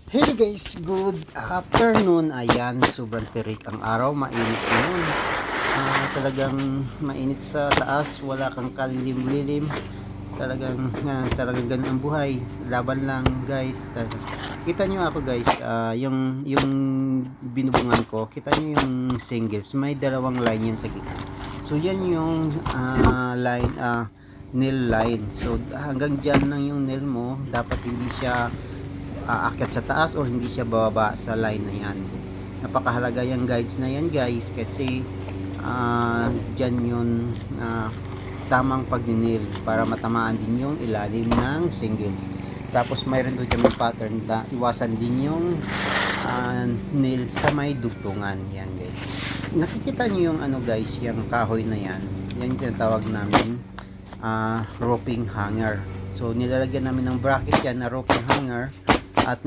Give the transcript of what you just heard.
Hey guys, good afternoon. Ayan, sobrang tirik ang araw, mainit ngayon. Talagang mainit sa taas, wala kang kalilim-lilim. Talagang ganun ang buhay. Laban lang guys. Kita nyo ako guys, yung binubungan ko, kita nyo yung singles. May dalawang line yan sa gitna. So yan yung line, nail line. So hanggang dyan lang yung nail mo, dapat hindi siya aakyat sa taas or hindi siya bababa sa line na yan. Napakahalaga yung guides na yan guys, kasi dyan yun tamang pagninil para matamaan din yung ilalim ng singles. Tapos mayroon doon dyan may pattern na iwasan din yung nail sa may dugtungan. Yan guys, nakikita nyo yung ano guys, yung kahoy na yan, yan yung tinatawag namin roping hanger. So nilalagyan namin ng bracket yan na roping hanger, at